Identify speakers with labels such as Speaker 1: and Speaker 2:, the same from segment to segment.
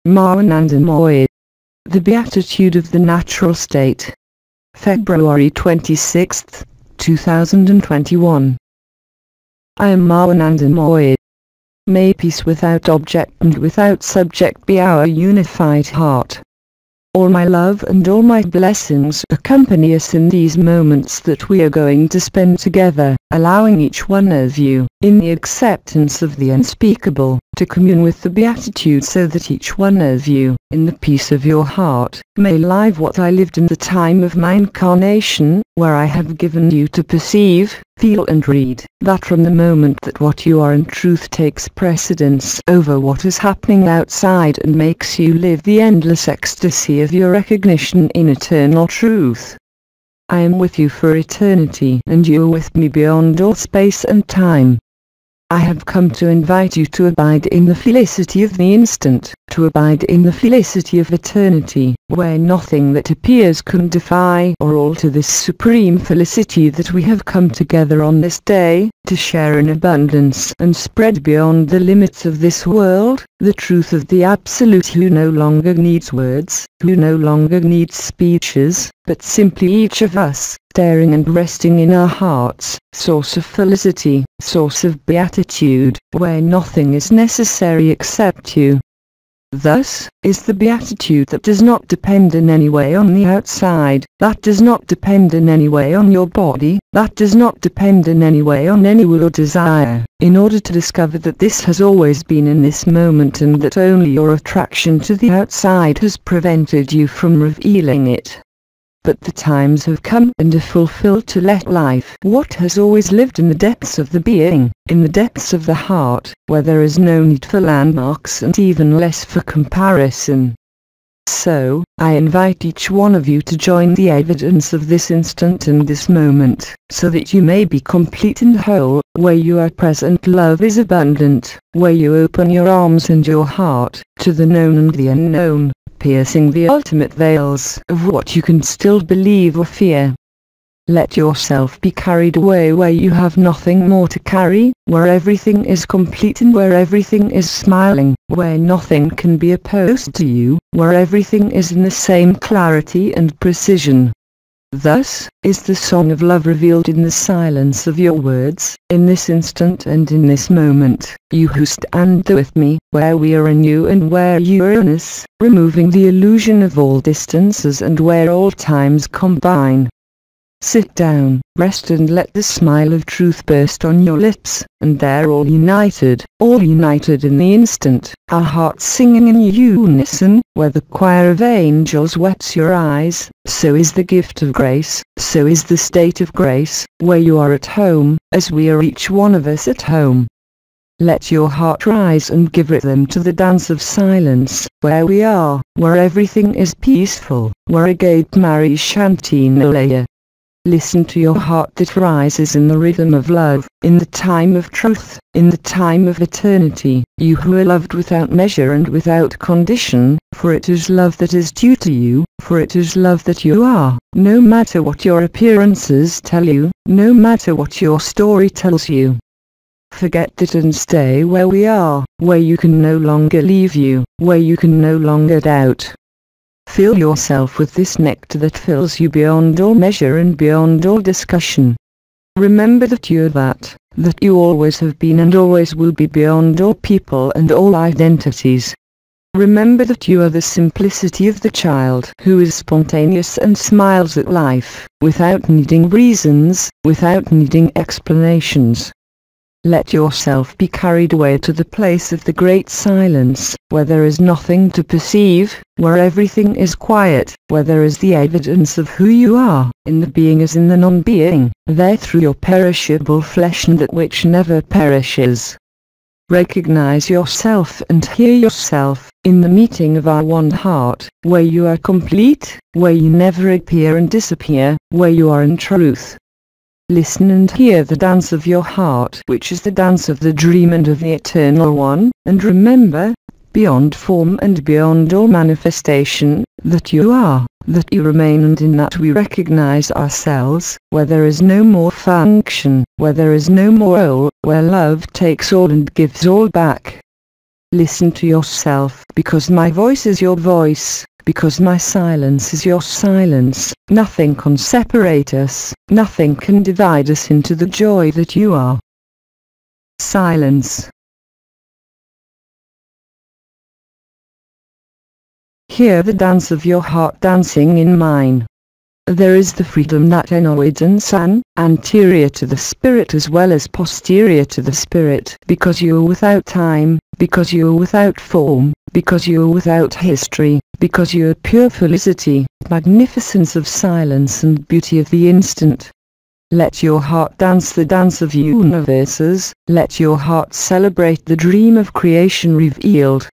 Speaker 1: ANANDA MOYI. The Beatitude of the Natural State. February 26, 2021. I am ANANDA MOYI. May peace without object and without subject be our unified heart. All my love and all my blessings accompany us in these moments that we are going to spend together, allowing each one of you, in the acceptance of the unspeakable, to commune with the Beatitude so that each one of you, in the peace of your heart, may live what I lived in the time of my incarnation, where I have given you to perceive, feel and read, that from the moment that what you are in truth takes precedence over what is happening outside and makes you live the endless ecstasy of your recognition in eternal truth. I am with you for eternity and you are with me beyond all space and time. I have come to invite you to abide in the felicity of the instant, to abide in the felicity of eternity, where nothing that appears can defy or alter this supreme felicity that we have come together on this day, to share in abundance and spread beyond the limits of this world, the truth of the Absolute who no longer needs words, who no longer needs speeches, but simply each of us, staring and resting in our hearts, source of felicity, source of beatitude, where nothing is necessary except you. Thus, is the beatitude that does not depend in any way on the outside, that does not depend in any way on your body, that does not depend in any way on any will or desire, in order to discover that this has always been in this moment and that only your attraction to the outside has prevented you from revealing it. But the times have come and are fulfilled to let life, what has always lived in the depths of the being, in the depths of the heart, where there is no need for landmarks and even less for comparison. So, I invite each one of you to join the evidence of this instant and this moment, so that you may be complete and whole, where your present love is abundant, where you open your arms and your heart, to the known and the unknown, piercing the ultimate veils of what you can still believe or fear. Let yourself be carried away where you have nothing more to carry, where everything is complete and where everything is smiling, where nothing can be opposed to you, where everything is in the same clarity and precision. Thus, is the song of love revealed in the silence of your words, in this instant and in this moment, you who stand with me, where we are in you and where you are in us, removing the illusion of all distances and where all times combine. Sit down, rest and let the smile of truth burst on your lips, and there all united in the instant, our hearts singing in unison, where the choir of angels wets your eyes, so is the gift of grace, so is the state of grace, where you are at home, as we are each one of us at home. Let your heart rise and give rhythm to the dance of silence, where we are, where everything is peaceful, where Agapè Mari Shanti Nalaya. Listen to your heart that rises in the rhythm of love, in the time of truth, in the time of eternity, you who are loved without measure and without condition, for it is love that is due to you, for it is love that you are, no matter what your appearances tell you, no matter what your story tells you. Forget that and stay where we are, where you can no longer leave you, where you can no longer doubt. Fill yourself with this nectar that fills you beyond all measure and beyond all discussion. Remember that you're that you always have been and always will be beyond all people and all identities. Remember that you are the simplicity of the child who is spontaneous and smiles at life, without needing reasons, without needing explanations. Let yourself be carried away to the place of the great silence, where there is nothing to perceive, where everything is quiet, where there is the evidence of who you are, in the being as in the non-being, there through your perishable flesh and that which never perishes. Recognize yourself and hear yourself, in the meeting of our one heart, where you are complete, where you never appear and disappear, where you are in truth. Listen and hear the dance of your heart, which is the dance of the dream and of the Eternal One, and remember, beyond form and beyond all manifestation, that you are, that you remain, and in that we recognize ourselves, where there is no more function, where there is no more all, where love takes all and gives all back. Listen to yourself, because my voice is your voice, because my silence is your silence. Nothing can separate us, nothing can divide us into the joy that you are. Silence. Hear the dance of your heart dancing in mine. There is the freedom that enoids anterior to the spirit as well as posterior to the spirit, because you are without time, because you are without form, because you are without history, because you are pure felicity, magnificence of silence and beauty of the instant. Let your heart dance the dance of universes, let your heart celebrate the dream of creation revealed.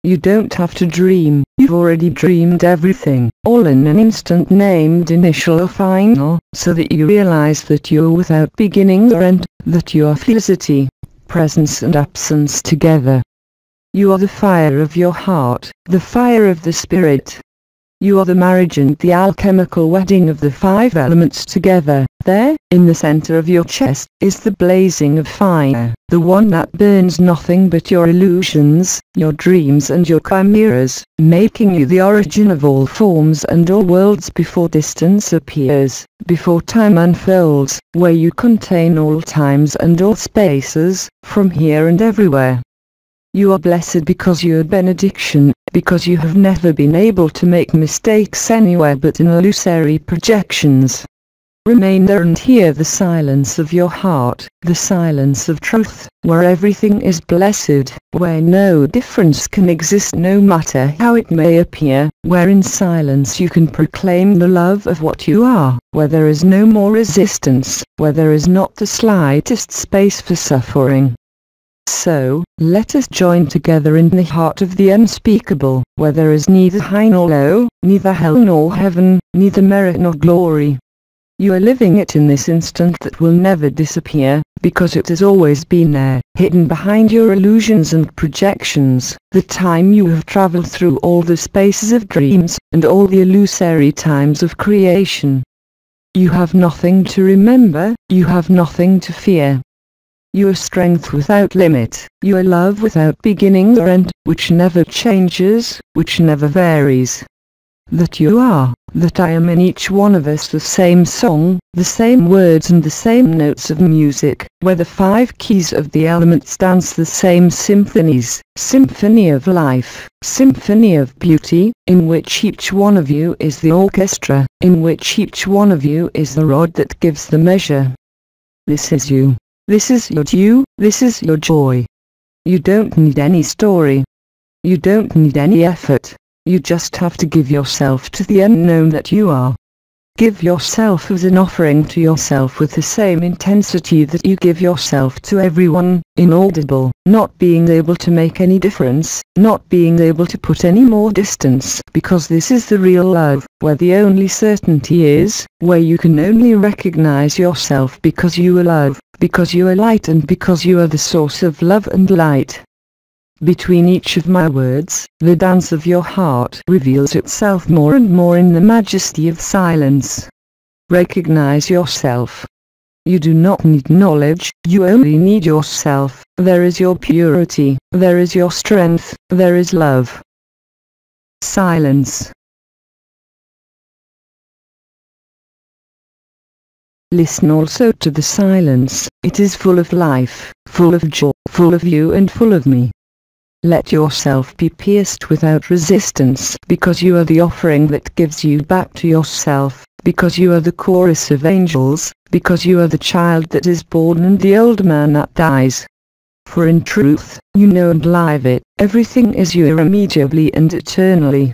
Speaker 1: You don't have to dream, you've already dreamed everything, all in an instant named initial or final, so that you realize that you are without beginning or end, that you are felicity, presence and absence together. You are the fire of your heart, the fire of the spirit. You are the marriage and the alchemical wedding of the five elements together. There, in the center of your chest, is the blazing of fire, the one that burns nothing but your illusions, your dreams and your chimeras, making you the origin of all forms and all worlds before distance appears, before time unfolds, where you contain all times and all spaces, from here and everywhere. You are blessed because you are benediction, because you have never been able to make mistakes anywhere but in illusory projections. Remain there and hear the silence of your heart, the silence of truth, where everything is blessed, where no difference can exist no matter how it may appear, where in silence you can proclaim the love of what you are, where there is no more resistance, where there is not the slightest space for suffering. So, let us join together in the heart of the unspeakable, where there is neither high nor low, neither hell nor heaven, neither merit nor glory. You are living it in this instant that will never disappear, because it has always been there, hidden behind your illusions and projections, the time you have traveled through all the spaces of dreams, and all the illusory times of creation. You have nothing to remember, you have nothing to fear. You are strength without limit, you are love without beginning or end, which never changes, which never varies. That you are, that I am in each one of us the same song, the same words and the same notes of music, where the five keys of the elements dance the same symphonies, symphony of life, symphony of beauty, in which each one of you is the orchestra, in which each one of you is the rod that gives the measure. This is you. This is your due, this is your joy. You don't need any story. You don't need any effort. You just have to give yourself to the unknown that you are. Give yourself as an offering to yourself with the same intensity that you give yourself to everyone, inaudible, not being able to make any difference, not being able to put any more distance, because this is the real love, where the only certainty is, where you can only recognize yourself because you are love, because you are light and because you are the source of love and light. Between each of my words, the dance of your heart reveals itself more and more in the majesty of silence. Recognize yourself. You do not need knowledge, you only need yourself. There is your purity, there is your strength, there is love. Silence. Listen also to the silence, it is full of life, full of joy, full of you and full of me. Let yourself be pierced without resistance, because you are the offering that gives you back to yourself, because you are the chorus of angels, because you are the child that is born and the old man that dies. For in truth, you know and live it, everything is you irremediably and eternally.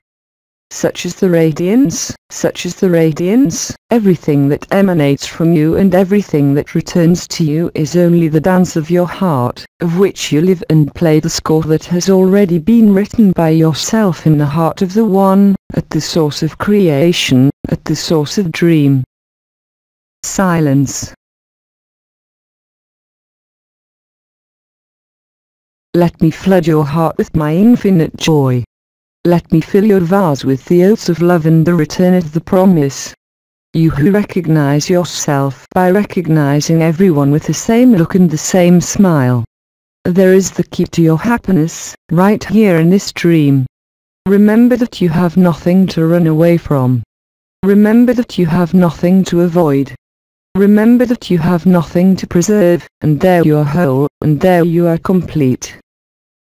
Speaker 1: Such is the radiance, such is the radiance, everything that emanates from you and everything that returns to you is only the dance of your heart, of which you live and play the score that has already been written by yourself in the heart of the One, at the source of creation, at the source of dream. Silence. Let me flood your heart with my infinite joy. Let me fill your vase with the oaths of love and the return of the promise. You who recognize yourself by recognizing everyone with the same look and the same smile. There is the key to your happiness, right here in this dream. Remember that you have nothing to run away from. Remember that you have nothing to avoid. Remember that you have nothing to preserve, and there you are whole, and there you are complete.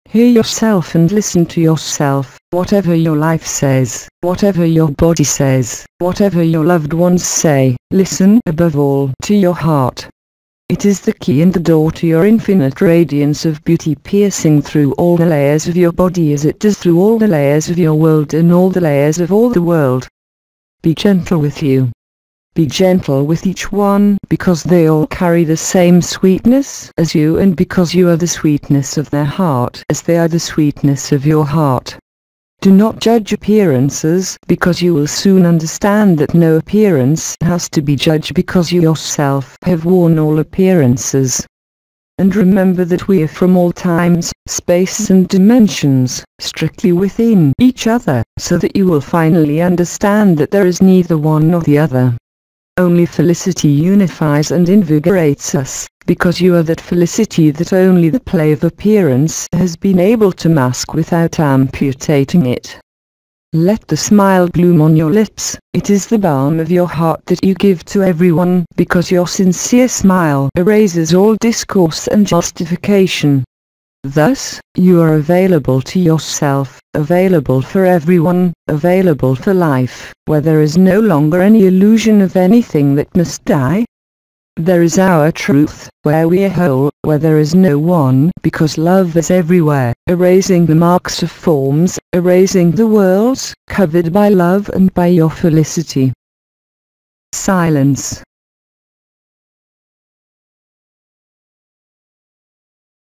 Speaker 1: Hear yourself and listen to yourself, whatever your life says, whatever your body says, whatever your loved ones say, listen above all to your heart. It is the key and the door to your infinite radiance of beauty, piercing through all the layers of your body as it does through all the layers of your world and all the layers of all the world. Be gentle with you. Be gentle with each one, because they all carry the same sweetness as you, and because you are the sweetness of their heart as they are the sweetness of your heart. Do not judge appearances, because you will soon understand that no appearance has to be judged, because you yourself have worn all appearances. And remember that we are from all times, spaces and dimensions, strictly within each other, so that you will finally understand that there is neither one nor the other. Only felicity unifies and invigorates us, because you are that felicity that only the play of appearance has been able to mask without amputating it. Let the smile bloom on your lips, it is the balm of your heart that you give to everyone, because your sincere smile erases all discourse and justification. Thus, you are available to yourself, available for everyone, available for life, where there is no longer any illusion of anything that must die. There is our truth, where we are whole, where there is no one, because love is everywhere, erasing the marks of forms, erasing the worlds, covered by love and by your felicity. Silence.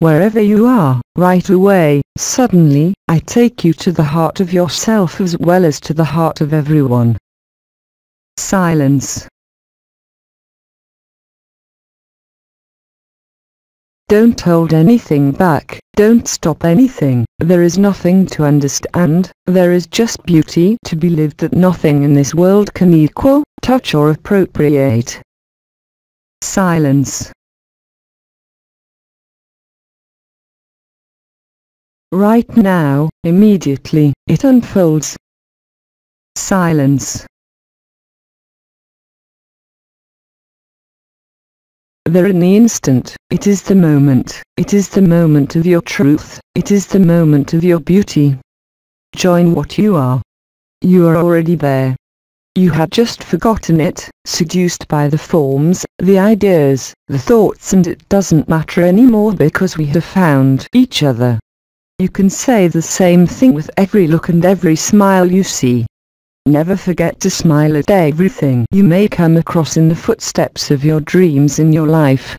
Speaker 1: Wherever you are, right away, suddenly, I take you to the heart of yourself as well as to the heart of everyone. Silence. Don't hold anything back, don't stop anything, there is nothing to understand, there is just beauty to be lived that nothing in this world can equal, touch or appropriate. Silence. Right now, immediately, it unfolds. Silence. There in the instant, it is the moment of your truth, it is the moment of your beauty. Join what you are. You are already there. You had just forgotten it, seduced by the forms, the ideas, the thoughts, and it doesn't matter anymore because we have found each other. You can say the same thing with every look and every smile you see. Never forget to smile at everything you may come across in the footsteps of your dreams in your life.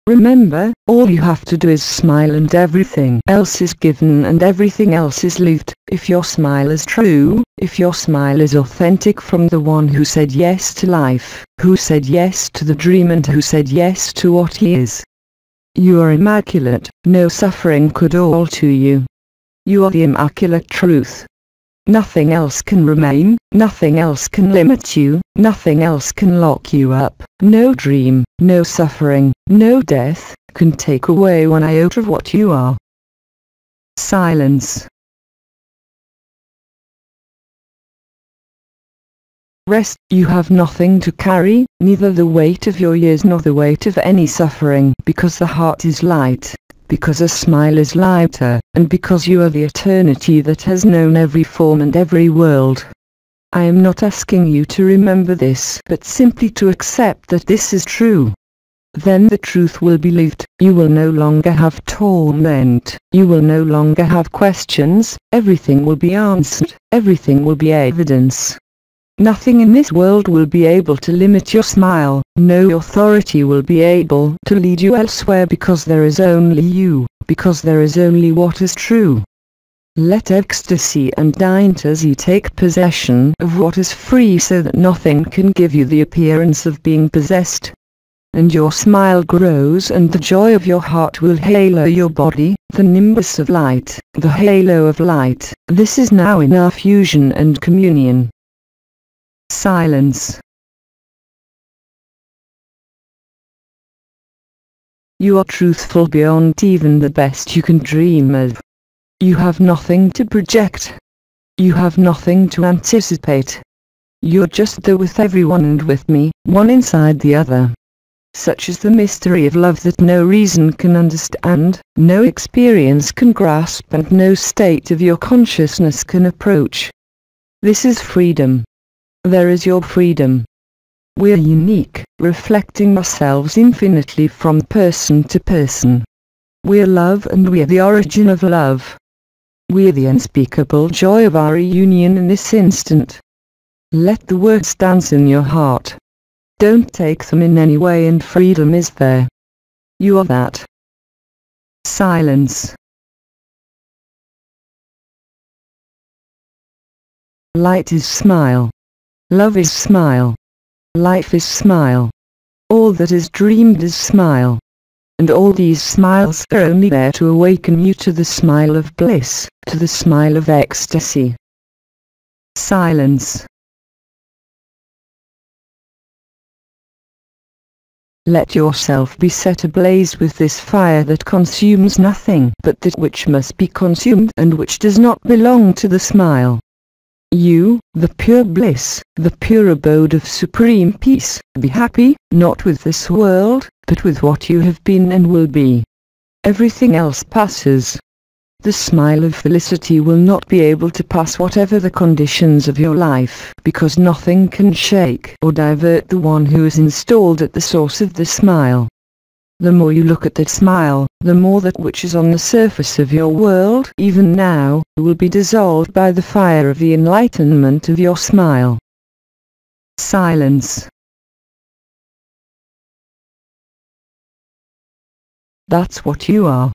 Speaker 1: Remember, all you have to do is smile and everything else is given and everything else is lived. If your smile is true, if your smile is authentic from the one who said yes to life, who said yes to the dream and who said yes to what he is. You are immaculate, no suffering could alter you. You are the immaculate truth. Nothing else can remain, nothing else can limit you, nothing else can lock you up, no dream, no suffering, no death, can take away one iota of what you are. Silence. Rest, you have nothing to carry, neither the weight of your years nor the weight of any suffering, because the heart is light, because a smile is lighter, and because you are the eternity that has known every form and every world. I am not asking you to remember this, but simply to accept that this is true. Then the truth will be lived, you will no longer have torment, you will no longer have questions, everything will be answered, everything will be evidence. Nothing in this world will be able to limit your smile, no authority will be able to lead you elsewhere because there is only you, because there is only what is true. Let ecstasy and dignity take possession of what is free so that nothing can give you the appearance of being possessed. And your smile grows and the joy of your heart will halo your body, the nimbus of light, the halo of light. This is now in our fusion and communion. Silence. You are truthful beyond even the best you can dream of. You have nothing to project. You have nothing to anticipate. You're just there with everyone and with me, one inside the other. Such is the mystery of love that no reason can understand, no experience can grasp, and no state of your consciousness can approach. This is freedom. There is your freedom. We're unique, reflecting ourselves infinitely from person to person. We're love and we're the origin of love. We're the unspeakable joy of our reunion in this instant. Let the words dance in your heart. Don't take them in any way, and freedom is there. You are that. Silence. Light is smile. Love is smile. Life is smile. All that is dreamed is smile. And all these smiles are only there to awaken you to the smile of bliss, to the smile of ecstasy. Silence. Let yourself be set ablaze with this fire that consumes nothing but that which must be consumed and which does not belong to the smile. You, the pure bliss, the pure abode of supreme peace, be happy, not with this world, but with what you have been and will be. Everything else passes. The smile of felicity will not be able to pass whatever the conditions of your life, because nothing can shake or divert the one who is installed at the source of the smile. The more you look at that smile, the more that which is on the surface of your world, even now, will be dissolved by the fire of the enlightenment of your smile. Silence. That's what you are.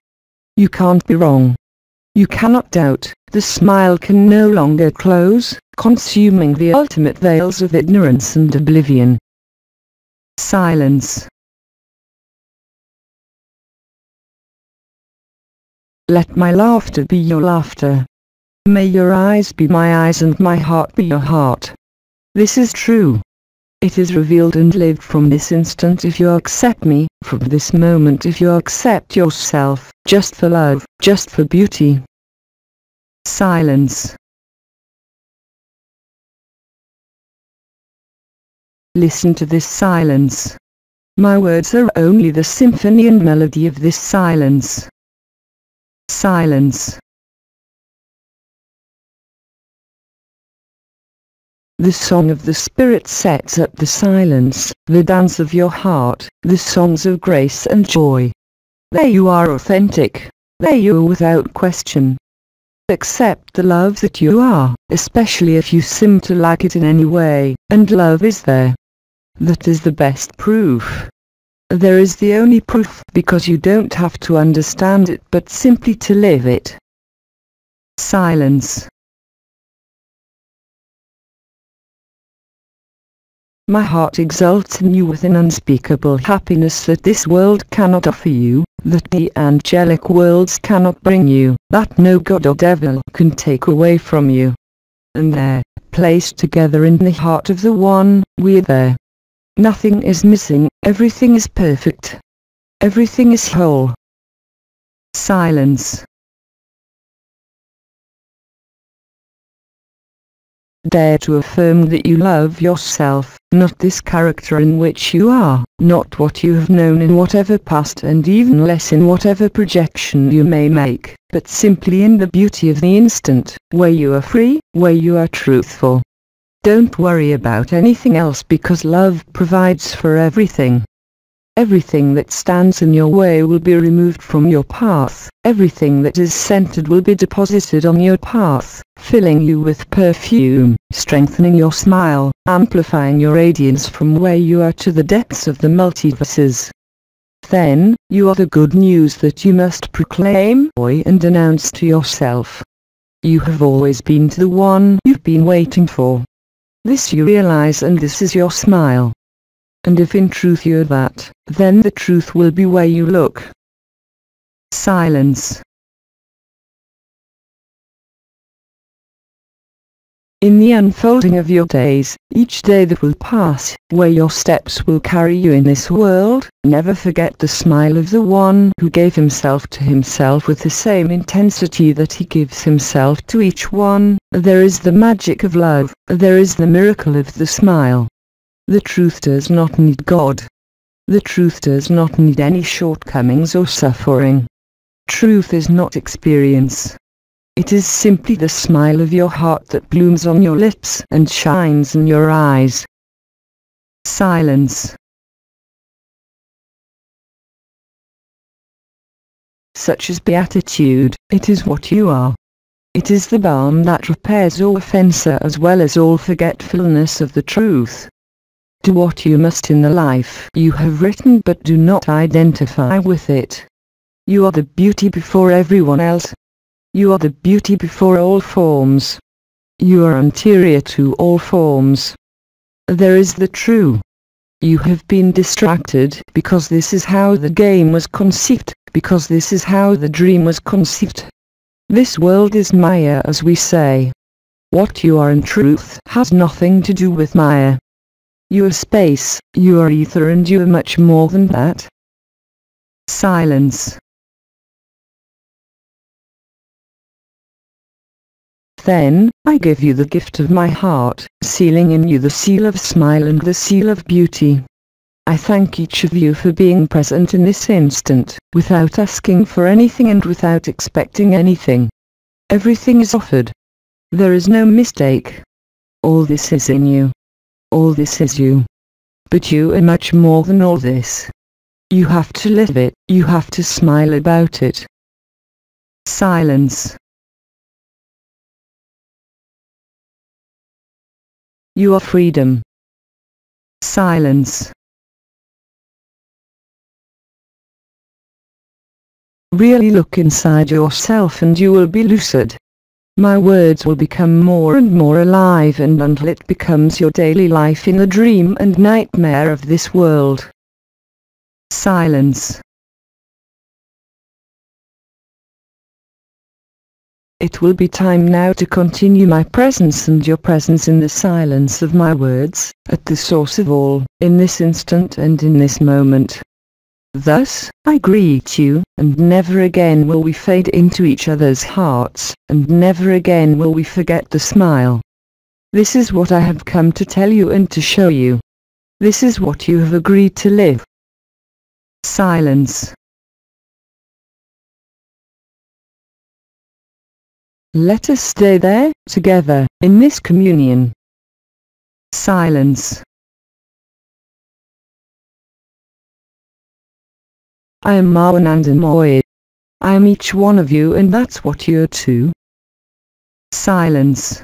Speaker 1: You can't be wrong. You cannot doubt. The smile can no longer close, consuming the ultimate veils of ignorance and oblivion. Silence. Let my laughter be your laughter. May your eyes be my eyes and my heart be your heart. This is true. It is revealed and lived from this instant if you accept me, from this moment if you accept yourself, just for love, just for beauty. Silence. Listen to this silence. My words are only the symphony and melody of this silence. Silence. The song of the Spirit sets up the silence, the dance of your heart, the songs of grace and joy. There you are authentic. There you are without question. Accept the love that you are, especially if you seem to lack it in any way, and love is there. That is the best proof. There is the only proof, because you don't have to understand it but simply to live it. Silence. My heart exults in you with an unspeakable happiness that this world cannot offer you, that the angelic worlds cannot bring you, that no god or devil can take away from you. And there, placed together in the heart of the One, we're there. Nothing is missing, everything is perfect. Everything is whole. Silence. Dare to affirm that you love yourself, not this character in which you are, not what you have known in whatever past and even less in whatever projection you may make, but simply in the beauty of the instant, where you are free, where you are truthful. Don't worry about anything else because love provides for everything. Everything that stands in your way will be removed from your path, everything that is centered will be deposited on your path, filling you with perfume, strengthening your smile, amplifying your radiance from where you are to the depths of the multiverses. Then, you are the good news that you must proclaim and announce to yourself. You have always been the one you've been waiting for. This you realize, and this is your smile. And if in truth you're that, then the truth will be where you look. Silence. In the unfolding of your days, each day that will pass, where your steps will carry you in this world, never forget the smile of the one who gave himself to himself with the same intensity that he gives himself to each one. There is the magic of love, there is the miracle of the smile. The truth does not need God. The truth does not need any shortcomings or suffering. Truth is not experience. It is simply the smile of your heart that blooms on your lips and shines in your eyes. Silence. Such is beatitude. It is what you are. It is the balm that repairs all offense as well as all forgetfulness of the truth. Do what you must in the life you have written, but do not identify with it. You are the beauty before everyone else. You are the beauty before all forms. You are anterior to all forms. There is the true. You have been distracted because this is how the game was conceived, because this is how the dream was conceived. This world is Maya, as we say. What you are in truth has nothing to do with Maya. You are space, you are ether, and you are much more than that. Silence. Then, I give you the gift of my heart, sealing in you the seal of smile and the seal of beauty. I thank each of you for being present in this instant, without asking for anything and without expecting anything. Everything is offered. There is no mistake. All this is in you. All this is you. But you are much more than all this. You have to live it, you have to smile about it. Silence. You are freedom. Silence. Really look inside yourself and you will be lucid. My words will become more and more alive and until it becomes your daily life in the dream and nightmare of this world. Silence. It will be time now to continue my presence and your presence in the silence of my words, at the source of all, in this instant and in this moment. Thus, I greet you, and never again will we fade into each other's hearts, and never again will we forget the smile. This is what I have come to tell you and to show you. This is what you have agreed to live. Silence. Let us stay there, together, in this communion. Silence. I am ANANDA MOYI. I am each one of you, and that's what you're too. Silence.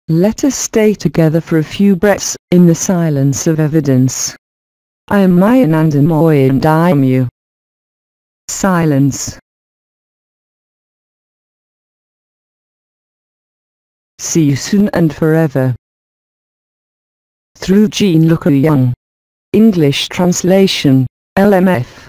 Speaker 1: Let us stay together for a few breaths, in the silence of evidence. I am ANANDA MOYI and I am you. Silence. See you soon and forever. Through Jean-Luc Ayoun. English translation, LMF.